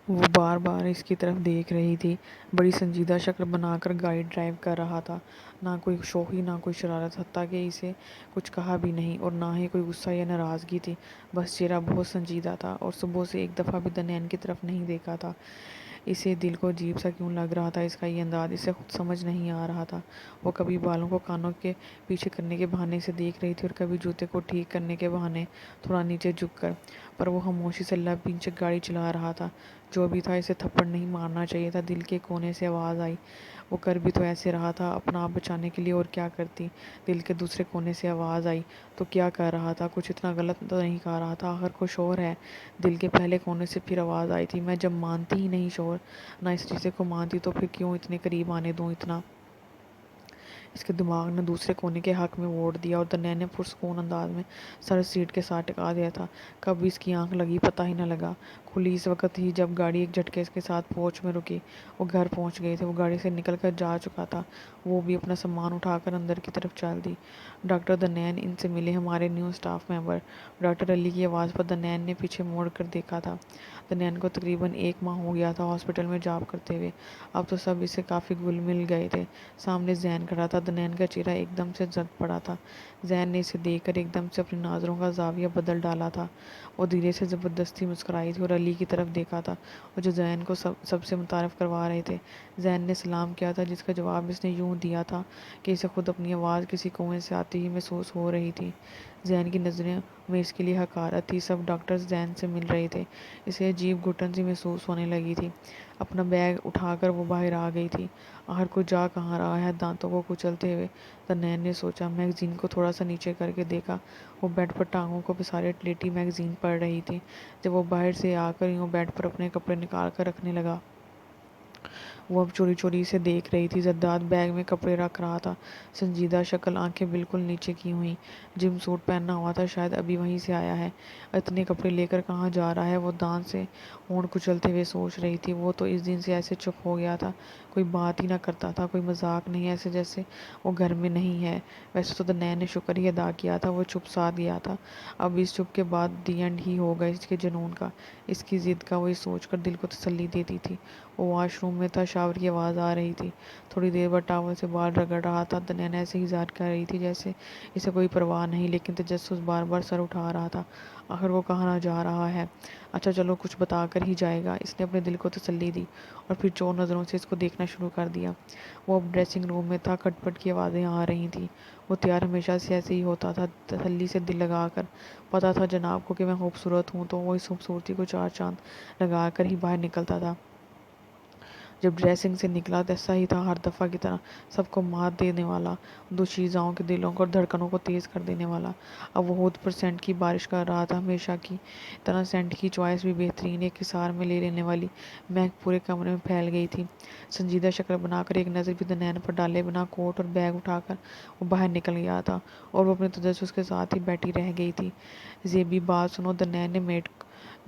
وہ بار بار اس کی طرف دیکھ رہی تھی، بڑی سنجیدہ شکل بنا کر گاڑی ڈرائیو کر رہا تھا، نہ کوئی شوخی نہ کوئی شرارت، حتیٰ کہ اسے کچھ کہا بھی نہیں، اور نہ ہی کوئی غصہ یا ناراضگی تھی، بس چہرہ بہت سنجیدہ تھا، اور صبح سے ایک دفعہ بھی دنین کی طرف نہیں دیکھا تھا۔ اسے دل کو عجیب سا کیوں لگ رہا تھا اس کا یہ انداز، اسے خود سمجھ نہیں آ رہا تھا۔ وہ کبھی بالوں کو کانوں کے پیچھے کرنے کے بہانے سے دیکھ رہی تھی، اور کبھی جوتے کو ٹھیک کرنے کے بہانے تھوڑا نیچے جھک کر، پر وہ خاموشی سے لب پیچھے گاڑی چلا رہا تھا۔ جو بھی تھا، اسے تھپڑ نہیں مارنا چاہیے تھا۔ دل کے کونے سے آواز آئی، وہ کر بھی تو ایسے رہا تھا اپنا آپ بچانے کے لیے، اور کیا کرتی۔ دل کے دوسرے کونے سے آواز آئی، تو کیا کر رہا تھا، کچھ اتنا غلط تو نہیں کہہ رہا تھا، آخر کو شوہر ہے۔ دل کے پہلے کونے سے پھر آواز آئی تھی، میں جب مانتی ہی نہیں شوہر، نہ اس رشتے کو مانتی، تو پھر کیوں اتنے قریب آنے دوں اتنا۔ اس کے دماغ نے دوسرے کونے کے حق میں ووٹ دیا، اور دنیا نے پرسکون انداز میں سر سیٹ کے ساتھ ٹکا دیا تھا۔ کب اس کی آنکھ لگی پتہ ہی نہ لگا، کھلی اس وقت ہی جب گاڑی ایک جھٹکے کے ساتھ پورچ میں رکی۔ وہ گھر پہنچ گئے تھے، وہ گاڑی سے نکل کر جا چکا تھا، وہ بھی اپنا سامان اٹھا کر اندر کی طرف چل دی۔ ڈاکٹر دنین ان سے ملے، ہمارے نیو اسٹاف ممبر۔ ڈاکٹر علی کی آواز پر دنین نے پیچھے موڑ کر دیکھا تھا۔ دنین کو تقریباً 1 ماہ ہو گیا تھا ہاسپٹل میں جاب کرتے ہوئے، اب تو سب اسے کافی گھل مل گئے تھے۔ سامنے زین کھڑا تھا، دنین کا چہرہ ایک دم سے زرد پڑا تھا۔ زین نے اسے دیکھ کر ایک دم سے اپنی نظروں کا زاویہ بدل ڈالا تھا۔ وہ دھیرے سے زبردستی مسکرائی تھی اور علی کی طرف دیکھا تھا، اور جو زین کو سب سے متعارف کروا رہے تھے۔ زین نے سلام کیا تھا، جس کا جواب اس نے یوں دیا تھا کہ اسے خود اپنی آواز کسی کنویں سے آتی ہوئی محسوس ہو رہی تھی۔ زین کی نظروں میں اس کے لیے حقارت تھی۔ سب ڈاکٹرز زین سے مل رہے تھے، اسے عجیب گھٹن سی محسوس ہونے لگی تھی۔ اپنا بیگ اٹھا کر وہ باہر آ گئی تھی۔ آخر کو جا کہاں رہا ہے، دانتوں کو کچلتے ہوئے دنین نے سوچا۔ میگزین کو تھوڑا سا نیچے کر کے دیکھا، وہ بیڈ پر ٹانگوں کو پسارے لیٹی میگزین پڑھ رہی تھی۔ جب وہ باہر سے آ کر یوں بیڈ پر اپنے کپڑے نکال کر رکھنے لگا، وہ اب چوری چوری اسے دیکھ رہی تھی۔ زرداد بیگ میں کپڑے رکھ رہا تھا، سنجیدہ شکل، آنکھیں بالکل نیچے کی ہوئی، جم سوٹ پہنا ہوا تھا، شاید ابھی وہیں سے آیا ہے۔ اتنے کپڑے لے کر کہاں جا رہا ہے، وہ دانت سے ہونٹ کچلتے ہوئے سوچ رہی تھی۔ وہ تو اس دن سے ایسے چپ ہو گیا تھا، کوئی بات ہی نہ کرتا تھا، کوئی مذاق نہیں، ایسے جیسے وہ گھر میں نہیں ہے۔ ویسے تو دنیا نے شکر ہی ادا کیا تھا وہ چپ ساتھ گیا تھا، اب اس چپ کے بعد دی اینڈ ہی ہوگا اس کے جنون کا، اس کی ضد کا۔ وہ یہ سوچ کر دل کو تسلی دیتی تھی۔ وہ واش روم میں تھا، شاور کی آواز آ رہی تھی، تھوڑی دیر بعد ٹاول سے بال رگڑ رہا تھا۔ دنیا ایسے ہی ظاہر کر رہی تھی جیسے اسے کوئی پرواہ نہیں، لیکن تجسس بار بار سر اٹھا رہا تھا، آخر وہ کہاں جا رہا ہے۔ اچھا چلو، کچھ بتا کر ہی جائے گا، اس نے اپنے دل کو تسلی دی، اور پھر چور نظروں سے اس کو دیکھنا شروع کر دیا۔ وہ اب ڈریسنگ روم میں تھا، کھٹ پٹ کی آوازیں آ رہی تھیں۔ وہ تیار ہمیشہ سے ایسے ہی ہوتا تھا، تسلی سے دل لگا کر۔ پتا تھا جناب کو کہ میں خوبصورت ہوں، تو وہ اس خوبصورتی کو 4 چاند لگا کر ہی باہر نکلتا تھا۔ جب ڈریسنگ سے نکلا، ایسا ہی تھا ہر دفعہ کی طرح، سب کو مات دینے والا، دوشیزاؤں کے دلوں کو اور دھڑکنوں کو تیز کر دینے والا۔ اب وہ ہودھ پر سینٹ کی بارش کر رہا تھا، ہمیشہ کی طرح سینٹ کی چوائس بھی بہترین، ایک حصار میں لے لینے والی مہک پورے کمرے میں پھیل گئی تھی۔ سنجیدہ شکل بنا کر، ایک نظر بھی دنین پر ڈالے بنا، کوٹ اور بیگ اٹھا کر وہ باہر نکل گیا تھا، اور وہ اپنے تجسس کے ساتھ ہی بیٹھی رہ گئی تھی۔ زیبی بات سنو، دنین نے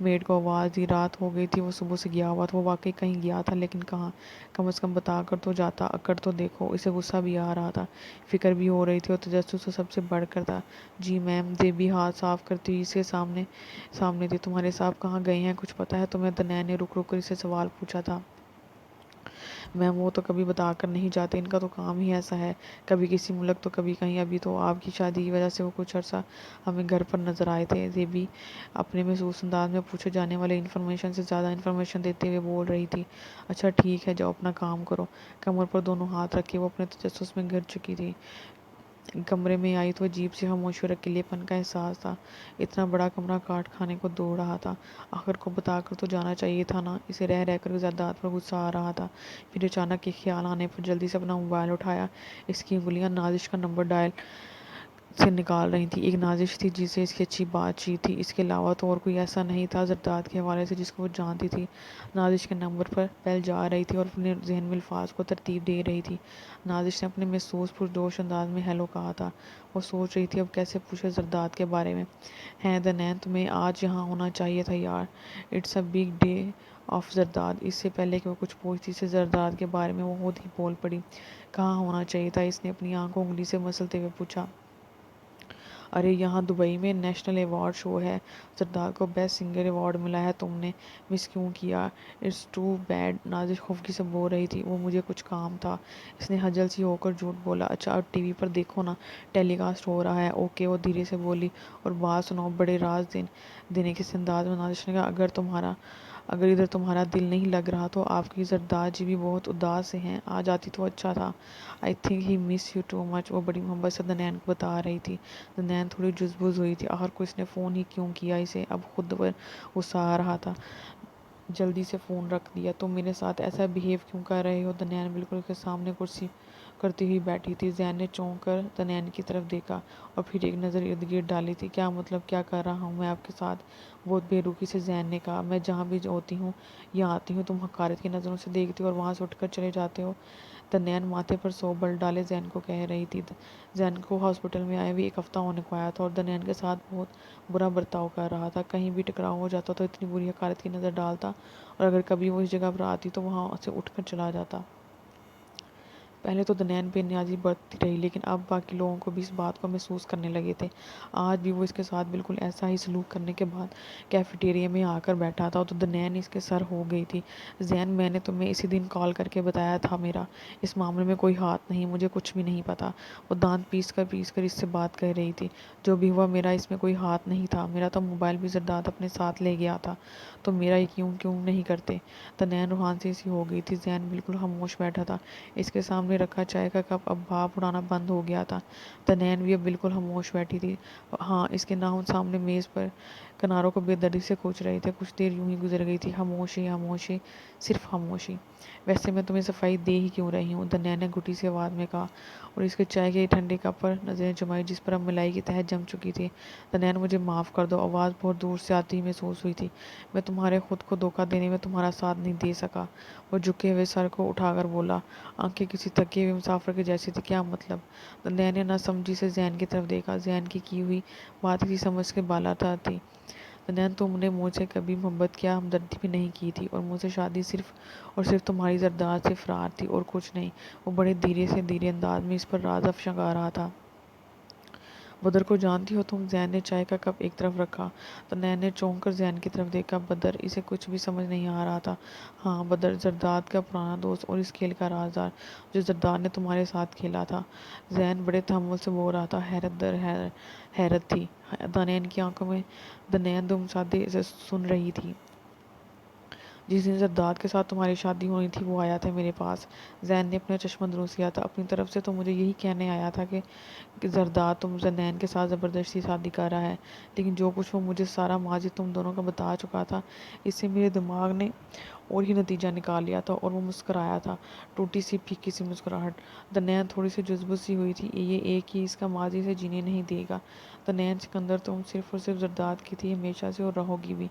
میڈ کو آواز دی، رات ہو گئی تھی، وہ صبح سے گیا ہوا تھا، وہ واقعی کہیں گیا تھا، لیکن کہاں؟ کم از کم بتا کر تو جاتا، اکڑ تو دیکھو۔ اسے غصہ بھی آ رہا تھا، فکر بھی ہو رہی تھی، اور تجسس تو سب سے بڑھ کر تھا۔ جی میم، زیبی ہاتھ صاف کرتی ہوئی اس کے سامنے تھی۔ تمہارے صاحب کہاں گئے ہیں، کچھ پتہ ہے تمہیں؟ دنین نے رک رک کر اسے سوال پوچھا تھا۔ میم، وہ تو کبھی بتا کر نہیں جاتے، ان کا تو کام ہی ایسا ہے، کبھی کسی ملک تو کبھی کہیں، ابھی تو آپ کی شادی کی وجہ سے وہ کچھ عرصہ ہمیں گھر پر نظر آئے تھے۔ زیبی اپنے محسوس انداز میں پوچھے جانے والے انفارمیشن سے زیادہ انفارمیشن دیتے ہوئے بول رہی تھی۔ اچھا ٹھیک ہے، جاؤ اپنا کام کرو۔ کمر پر دونوں ہاتھ رکھے وہ اپنے تجسس میں گر چکی تھی۔ کمرے میں آئی تو عجیب سی خاموشی اور اکیلے پن کا احساس تھا۔ اتنا بڑا کمرہ کاٹ کھانے کو دوڑ رہا تھا، آخر کو بتا کر تو جانا چاہیے تھا نا۔ اسے رہ رہ کر زرداد پر غصہ آ رہا تھا۔ پھر اچانک ایک خیال آنے پر جلدی سے اپنا موبائل اٹھایا، اس کی انگلیاں نازش کا نمبر ڈائل سے نکال رہی تھیں۔ ایک نازش تھی جس سے اس کی اچھی بات چیت تھی، اس کے علاوہ تو اور کوئی ایسا نہیں تھا زرداد کے حوالے سے جس کو وہ جانتی تھی۔ نازش کے نمبر پر بیل جا رہی تھی اور اپنے ذہن میں الفاظ کو ترتیب دے رہی تھی۔ نازش نے اپنے محسوس پرجوش انداز میں ہیلو کہا تھا۔ وہ سوچ رہی تھی اب کیسے پوچھے زرداد کے بارے میں۔ ہیں دنین، تمہیں آج یہاں ہونا چاہیے تھا یار، it's a big day of Zardad. اس سے پہلے کہ وہ کچھ پوچھتی سے زرداد کے بارے میں وہ خود ہی بول پڑی۔ کہاں ہونا چاہیے تھا، اس نے اپنی آنکھ کو انگلی سے مسلتے ہوئے پوچھا۔ ارے یہاں دبئی میں نیشنل ایوارڈ شو ہے، زرداد کو بیسٹ سنگر ایوارڈ ملا ہے، تم نے مس کیوں کیا؟ اٹس ٹو بیڈ، نازش خفگی سے بول رہی تھی۔ وہ مجھے کچھ کام تھا، اس نے خجل سی ہو کر جھوٹ بولا۔ اچھا اب ٹی وی پر دیکھو نا، ٹیلی کاسٹ ہو رہا ہے۔ اوکے، وہ دھیرے سے بولی۔ اور بات سنو، بڑے راز دینے کے انداز میں نازش نے کہا، اگر ادھر تمہارا دل نہیں لگ رہا تو آپ کی زرداد جی بھی بہت اداس سے ہیں، آ جاتی تو اچھا تھا۔ I think he miss you too much, وہ بڑی محبت سے دنین کو بتا رہی تھی۔ دنین تھوڑی جزبز ہوئی تھی، آخر کو اس نے فون ہی کیوں کیا اسے، اب خود پر غصہ آ رہا تھا۔ جلدی سے فون رکھ دیا۔ تم میرے ساتھ ایسا بہیو کیوں کر رہے ہو؟ دنین بالکل اس کے سامنے کرسی کرتی ہوئی بیٹھی تھی۔ زین نے چونک کر دنین کی طرف دیکھا اور پھر ایک نظر ارد گرد ڈالی تھی۔ کیا مطلب، کیا کر رہا ہوں میں آپ کے ساتھ؟ بہت بے رخی سے زین نے کہا، میں جہاں بھی ہوتی ہوں یا آتی ہوں تم حقارت کی نظروں سے دیکھتے ہو اور وہاں سے اٹھ کر چلے جاتے ہو۔ دنین ماتھے پر 100 بل ڈالے زین کو کہہ رہی تھی۔ زین کو ہاسپٹل میں آئے ہوئے 1 ہفتہ ہونے کو آیا تھا اور دنین کے ساتھ بہت برا برتاؤ کر رہا تھا۔ کہیں بھی ٹکراؤ ہو جاتا تو اتنی بری حقارت کی نظر ڈالتا، اور اگر کبھی وہ اس جگہ پر آتی تو وہاں سے اٹھ کر چلا جاتا۔ پہلے تو دنین بے نیازی برتتی رہی، لیکن اب باقی لوگوں کو بھی اس بات کو محسوس کرنے لگے تھے۔ آج بھی وہ اس کے ساتھ بالکل ایسا ہی سلوک کرنے کے بعد کیفیٹیریا میں آ کر بیٹھا تھا تو دنین اس کے سر ہو گئی تھی۔ زین، میں نے تمہیں اسی دن کال کر کے بتایا تھا میرا اس معاملے میں کوئی ہاتھ نہیں، مجھے کچھ بھی نہیں پتا۔ وہ دانت پیس کر اس سے بات کر رہی تھی۔ جو بھی ہوا میرا اس میں کوئی ہاتھ نہیں تھا، میرا تو موبائل بھی زرداد اپنے ساتھ لے گیا تھا، تو میرا یقین کیوں نہیں کرتے؟ دنین روحان سی ہو گئی تھی۔ زین بالکل خاموش بیٹھا تھا، اس کے سامنے رکھا چائے کا کپ اب بھاپ اڑانا بند ہو گیا تھا۔ دنین بھی اب بالکل خاموش بیٹھی تھی۔ ہاں، اس کے ناخن سامنے میز پر کناروں کو بے دردی سے کھوچ رہے تھے۔ کچھ دیر یوں ہی گزر گئی تھی، خاموشی، خاموشی، صرف خاموشی۔ ویسے میں تمہیں صفائی دے ہی کیوں رہی ہوں؟ دنین نے گھٹی سی آواز میں کہا اور اس کے چائے کے ٹھنڈے کپ پر نظریں جمائی جس پر اب ملائی کی تہہ جم چکی تھی۔ دنین، مجھے معاف کر دو، آواز بہت دور سے آتی ہوئی محسوس ہوئی تھی۔ میں تمہارے خود کو دھوکہ دینے میں تمہارا ساتھ نہیں دے سکا۔ وہ جھکے ہوئے سر کو اٹھا کر بولا، آنکھیں کسی تھکے ہوئے مسافر کے جیسی تھی۔ کیا مطلب؟ دنین نے ناسمجھی سے زین کی طرف دیکھا۔ زین کی ہوئی بات کسی سمجھ کے بالاتر تھی۔ دنین، تم نے مجھ سے کبھی محبت کیا ہمدردی بھی نہیں کی تھی، اور مجھ سے شادی صرف اور صرف تمہاری زرداد سے فرار تھی اور کچھ نہیں۔ وہ بڑے دھیرے انداز میں اس پر راز افشاں کر رہا تھا۔ بدر کو جانتی ہو تم؟ زین نے چائے کا کپ ایک طرف رکھا۔ دنین نے چونک کر زین کی طرف دیکھا۔ بدر؟ اسے کچھ بھی سمجھ نہیں آ رہا تھا۔ ہاں، بدر، زرداد کا پرانا دوست اور اس کھیل کا رازدار جو زرداد نے تمہارے ساتھ کھیلا تھا۔ زین بڑے تحمل سے بول رہا تھا۔ حیرت در حیرت تھی دنین کی آنکھوں میں۔ دنین دم سادے سے سن رہی تھی۔ جس دن زرداد کے ساتھ تمہاری شادی ہونی تھی وہ آیا تھا میرے پاس۔ زین نے اپنا چشمہ دروست کیا تھا۔ اپنی طرف سے تو مجھے یہی کہنے آیا تھا کہ زرداد تم دنین کے ساتھ زبردستی شادی کر رہا ہے، لیکن جو کچھ وہ مجھے سارا ماضی تم دونوں کا بتا چکا تھا، اس سے میرے دماغ نے اور ہی نتیجہ نکال لیا تھا۔ اور وہ مسکرایا تھا، ٹوٹی سی پھیکی سی مسکراہٹ۔ دنین تھوڑی سی جذبت سی ہوئی تھی۔ یہ ایک ہی اس کا ماضی سے جینے نہیں دے گا۔ دنین سکندر، تم صرف اور صرف زرداد کی تھی ہمیشہ سے، اور رہو گی بھی۔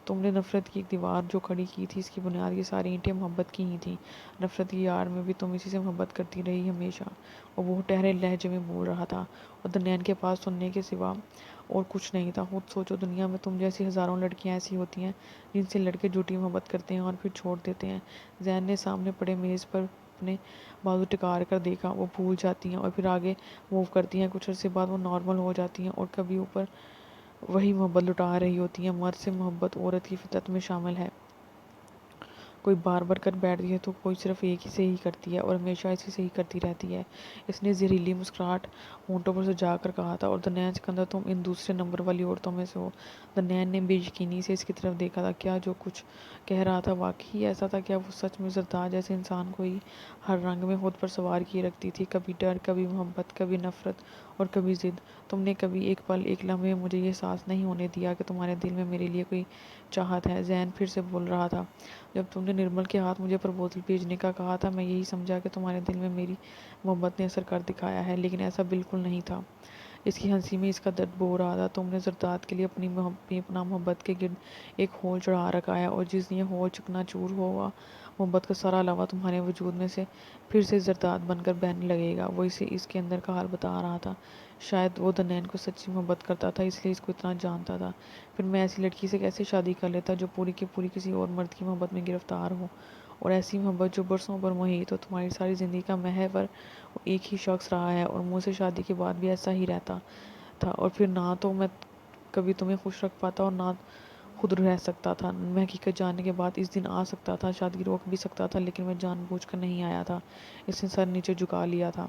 تم نے نفرت کی ایک دیوار جو کھڑی کی تھی، اس کی بنیاد یہ ساری اینٹیں محبت کی ہی تھیں۔ نفرت کی آڑ میں بھی تم اسی سے محبت کرتی رہی ہمیشہ۔ وہ بہت ٹھہرے لہجے میں بول رہا تھا اور دنین کے پاس سننے کے سوا اور کچھ نہیں تھا۔ خود سوچو، دنیا میں تم جیسی ہزاروں لڑکیاں ایسی ہوتی ہیں جن سے لڑکے جھوٹی محبت کرتے ہیں اور پھر چھوڑ دیتے ہیں۔ زین نے سامنے پڑے میز پر اپنے بازو ٹکا کر دیکھا۔ وہ پھول جاتی ہیں اور پھر آگے موو کرتی ہیں، کچھ عرصے بعد وہ نارمل ہو جاتی ہیں اور کبھی اوپر وہی محبت لٹا رہی ہوتی ہیں۔ مرد سے محبت عورت کی فطرت میں شامل ہے۔ کوئی بار بار کر بیٹھتی ہے تو کوئی صرف ایک ہی سے ہی کرتی ہے اور ہمیشہ اسی سے ہی کرتی رہتی ہے۔ اس نے زہریلی مسکراہٹ ہونٹوں پر سجا کر کہا تھا۔ اور دنین سکندر، تم ان دوسرے نمبر والی عورتوں میں سے ہو۔ دنین نے بے یقینی سے اس کی طرف دیکھا تھا۔ کیا جو کچھ کہہ رہا تھا واقعی ایسا تھا؟ کیا وہ سچ میں زرداد جیسے انسان کو ہی ہر رنگ میں خود پر سوار کیے رکھتی تھی؟ کبھی ڈر، کبھی محبت، کبھی نفرت اور کبھی ضد۔ تم نے کبھی ایک پل، ایک لمحے مجھے یہ احساس نہیں ہونے دیا کہ تمہارے دل میں میرے لیے کوئی چاہت ہے۔ زین پھر سے بول رہا تھا۔ جب تم نے نرمل کے ہاتھ مجھے پرپوزل بھیجنے کا کہا تھا، میں یہی سمجھا کہ تمہارے دل میں میری محبت نے اثر کر دکھایا ہے، لیکن ایسا بالکل نہیں تھا۔ اس کی ہنسی میں اس کا درد بو رہا تھا۔ تم نے زرداد کے لیے اپنی اپنا محبت کے گرد ایک ہول چڑھا رکھا ہے، اور جس دن یہ ہول چکنا چور ہوا، محبت کا سارا لوا تمہارے وجود میں سے پھر سے زرداد بن کر بہنے لگے گا۔ وہ اسے اس کے اندر کا حال بتا رہا تھا۔ شاید وہ دنین کو سچی محبت کرتا تھا، اس لیے اس کو اتنا جانتا تھا۔ پھر میں ایسی لڑکی سے کیسے شادی کر لیتا جو پوری کی پوری کسی اور مرد کی محبت میں گرفتار ہو، اور ایسی محبت جو برسوں پر محیط ہو۔ تمہاری ساری زندگی کا محور وہ ایک ہی شخص رہا ہے اور مجھ سے شادی کے بعد بھی ایسا ہی رہتا تھا، اور پھر نہ تو میں کبھی تمہیں خوش رکھ پاتا اور نہ خود رہ سکتا تھا۔ میں حقیقت جاننے کے بعد اس دن آ سکتا تھا، شادی روک بھی سکتا تھا، لیکن میں جان بوجھ کر نہیں آیا تھا۔ اس نے سر نیچے جھکا لیا تھا۔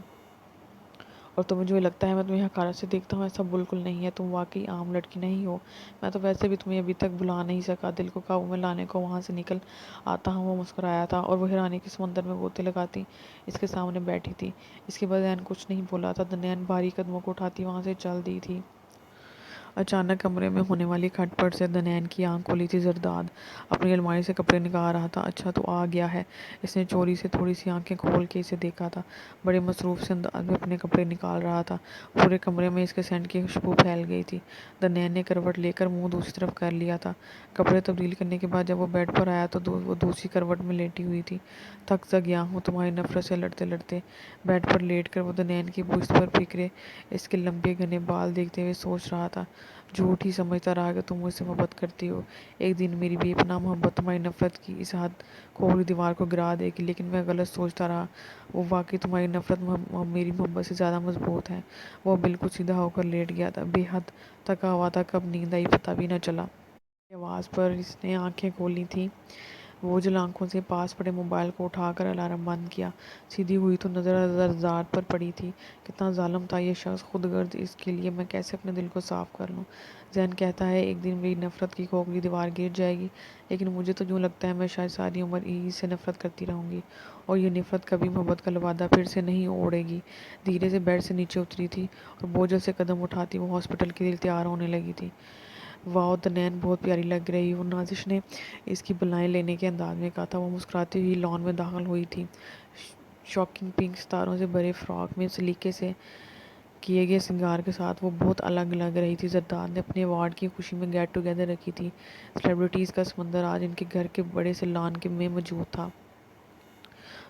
اور تمہیں جو لگتا ہے میں تمہیں حقارت سے دیکھتا ہوں، ایسا بالکل نہیں ہے۔ تم واقعی عام لڑکی نہیں ہو۔ میں تو ویسے بھی تمہیں ابھی تک بھلا نہیں سکا۔ دل کو قابو میں لانے کو وہاں سے نکل آتا ہوں۔ وہ مسکرایا تھا اور وہ حیرانی کے سمندر میں غوطے لگاتی اس کے سامنے بیٹھی تھی۔ اس کے والدین کچھ نہیں بولا تھا۔ دنیان بھاری قدموں کو اٹھاتی وہاں سے چل دی تھی۔ اچانک کمرے میں ہونے والی کھٹ پٹ سے دنین کی آنکھ کھلی تھی۔ زرداد اپنی الماری سے کپڑے نکال رہا تھا۔ اچھا تو آ گیا ہے۔ اس نے چوری سے تھوڑی سی آنکھیں کھول کے اسے دیکھا تھا۔ بڑے مصروف سے انداز میں اپنے کپڑے نکال رہا تھا۔ پورے کمرے میں اس کے سینٹ کی خوشبو پھیل گئی تھی۔ دنین نے کروٹ لے کر منہ دوسری طرف کر لیا تھا۔ کپڑے تبدیل کرنے کے بعد جب وہ بیڈ پر آیا تو وہ دوسری کروٹ میں لیٹی ہوئی تھی۔ تھک سا گیا ہوں تمہاری نفرت سے لڑتے لڑتے۔ بیڈ پر لیٹ کر وہ دنین کی بست پر فکرے اس کے لمبے گھنے بال دیکھتے ہوئے سوچ رہا تھا۔ جھوٹ ہی سمجھتا رہا کہ تم مجھ سے محبت کرتی ہو۔ ایک دن میری بے پناہ محبت تمہاری نفرت کی اس حد کھوکھلی دیوار کو گرا دے گی، لیکن میں غلط سوچتا رہا۔ وہ واقعی تمہاری نفرت میری محبت سے زیادہ مضبوط ہے۔ وہ بالکل سیدھا ہو کر لیٹ گیا تھا، بے حد تھکا ہوا تھا۔ کب نیند آئی پتہ بھی نہ چلا۔ کی آواز پر اس نے آنکھیں کھولی تھیں۔ وہ جل آنکھوں سے پاس پڑے موبائل کو اٹھا کر الارم بند کیا۔ سیدھی ہوئی تو نظر زرداد پر پڑی تھی۔ کتنا ظالم تھا یہ شخص، خود غرض اس کے لیے میں کیسے اپنے دل کو صاف کر لوں۔ ذہن کہتا ہے ایک دن میری نفرت کی کھوکھلی دیوار گر جائے گی، لیکن مجھے تو یوں لگتا ہے میں شاید ساری عمر ہی سے نفرت کرتی رہوں گی، اور یہ نفرت کبھی محبت کا لبادہ پھر سے نہیں اوڑھے گی۔ دھیرے سے بیڈ سے نیچے اتری تھی اور بوجھل سے قدم اٹھاتی وہ ہاسپٹل کے لیے تیار ہونے لگی تھی۔ واؤ، دنین بہت پیاری لگ رہی ہو، نازش نے اس کی بلائیں لینے کے انداز میں کہا تھا۔ وہ مسکراتی ہوئی لان میں داخل ہوئی تھی۔ شاکنگ پنک ستاروں سے بھرے فراک میں سلیقے سے کیے گئے سنگار کے ساتھ وہ بہت الگ لگ رہی تھی۔ زرداد نے اپنے ایوارڈ کی خوشی میں گیٹ ٹوگیدر رکھی تھی۔ سیلیبریٹیز کا سمندر آج ان کے گھر کے بڑے سے لان میں موجود تھا۔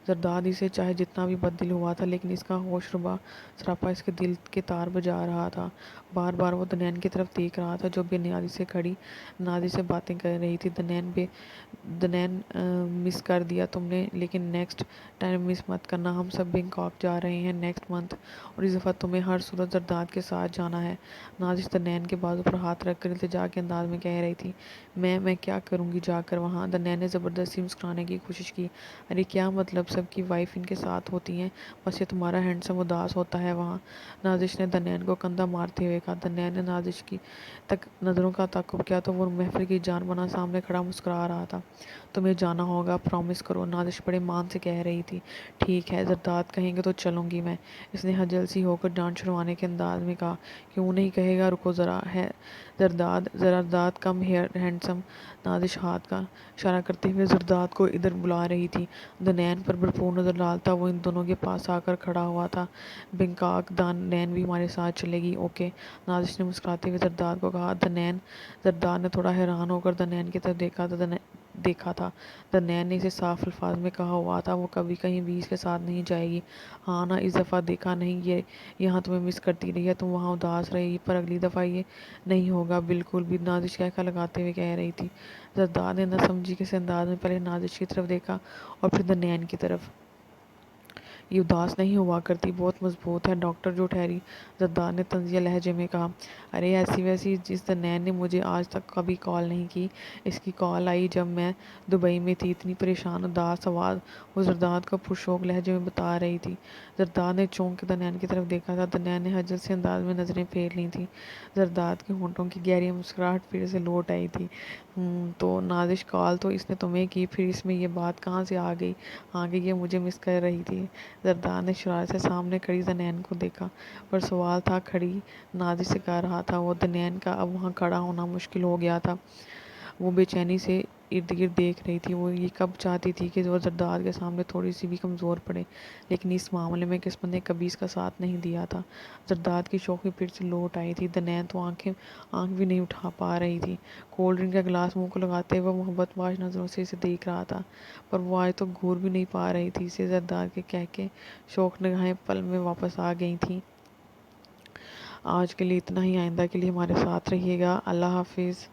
زرداد اسے چاہے جتنا بھی بددل ہوا تھا، لیکن اس کا ہوش ربا سراپا اس کے دل کے تار بجا رہا تھا۔ بار بار وہ دنین کی طرف دیکھ رہا تھا جو بے نیازی سے کھڑی نازش سے باتیں کر رہی تھی۔ دنین مس کر دیا تم نے، لیکن نیکسٹ ٹائم مس مت کرنا۔ ہم سب بینکاک جا رہے ہیں نیکسٹ منتھ، اور اس دفعہ تمہیں ہر صورت زرداد کے ساتھ جانا ہے۔ نازش دنین کے بازو پر ہاتھ رکھ کر التجا کے انداز میں کہہ رہی تھی۔ میں کیا کروں گی جا کر وہاں؟ دنین نے زبردستی مسکرانے کی کوشش کی۔ ارے کیا مطلب، سب کی وائف ان کے ساتھ ہوتی ہیں، بس یہ تمہارا ہینڈسم اداس ہوتا ہے وہاں۔ نازش نے دنین کو کندھا مارتے ہوئے کہا۔ دنین نے نازش کی تک نظروں کا تعاقب کیا تو وہ محفل کی جان بنا سامنے کھڑا مسکرا رہا تھا۔ تمہیں جانا ہوگا، پرامس کرو، نازش بڑے مان سے کہہ رہی تھی۔ ٹھیک ہے، زرداد کہیں گے تو چلوں گی میں، اس نے خجل سی ہو کر ڈانٹ چھڑوانے کے انداز میں کہا۔ کیوں نہیں کہے گا، رکو ذرا ہے زرداد کم ہینڈسم۔ نازش ہاتھ کا اشارہ کرتے ہوئے زرداد کو ادھر بلا رہی تھی۔ دنین پر بھرپور نظر ڈالتا وہ ان دونوں کے پاس آ کر کھڑا ہوا تھا۔ بینکاک دنین بھی ہمارے ساتھ چلے گی؟ اوکے، نازش نے مسکراتے ہوئے زرداد کو کہا۔ زرداد نے تھوڑا حیران ہو کر دنین کی طرف دیکھا تھا۔ دنین نے اسے صاف الفاظ میں کہا ہوا تھا وہ کبھی کہیں بھی اس کے ساتھ نہیں جائے گی۔ ہاں نا، اس دفعہ دیکھا نہیں یہ یہاں تمہیں مس کرتی رہی ہے، تم وہاں اداس رہی، پر اگلی دفعہ یہ نہیں ہوگا بالکل بھی، نازش کہہ لگاتے ہوئے کہہ رہی تھی۔ زرداد نے نہ سمجھی کس انداز میں پہلے نازش کی طرف دیکھا اور پھر دنین کی طرف۔ یہ اداس نہیں ہوا کرتی، بہت مضبوط ہے، ڈاکٹر جو ٹھہری، زرداد نے طنزیہ لہجے میں کہا۔ ارے ایسی ویسی جس دنین نے مجھے آج تک کبھی کال نہیں کی، اس کی کال آئی جب میں دبئی میں تھی، اتنی پریشان اداس آواز وہ زرداد کو پرشوق لہجے میں بتا رہی تھی۔ زرداد نے چونک کے دنین کی طرف دیکھا تھا۔ دنین نے خجل سے انداز میں نظریں پھیر لی تھیں۔ زرداد کے ہونٹوں کی گہری مسکراہٹ پھر سے لوٹ آئی تھی۔ تو نازش کال تو اس نے تمہیں کی، پھر اس میں یہ بات کہاں سے آ گئی یہ مجھے مس کر رہی تھی؟ زرداد نے شرارت سے سامنے کھڑی دنین کو دیکھا، پر سوال تھا کھڑی نازش سے کر رہا تھا وہ۔ دنین کا اب وہاں کھڑا ہونا مشکل ہو گیا تھا۔ وہ بے چینی سے ارد گرد دیکھ رہی تھی۔ وہ یہ کب چاہتی تھی کہ وہ زرداد کے سامنے تھوڑی سی بھی کمزور پڑے، لیکن اس معاملے میں قسمت نے کبھی اس کا ساتھ نہیں دیا تھا۔ زرداد کی شوخی پھر سے لوٹ آئی تھی۔ دنین تو آنکھ بھی نہیں اٹھا پا رہی تھی۔ کولڈ ڈرنک کا گلاس منہ کو لگاتے ہوئے وہ محبت باش نظروں سے اسے دیکھ رہا تھا، پر وہ آج تو گھور بھی نہیں پا رہی تھی اسے۔ زرداد کے کہہ کے شوق نگاہیں پل میں واپس آ گئی تھیں۔ آج کے لیے اتنا ہی، آئندہ کے لیے ہمارے ساتھ رہیے گا۔ اللہ حافظ۔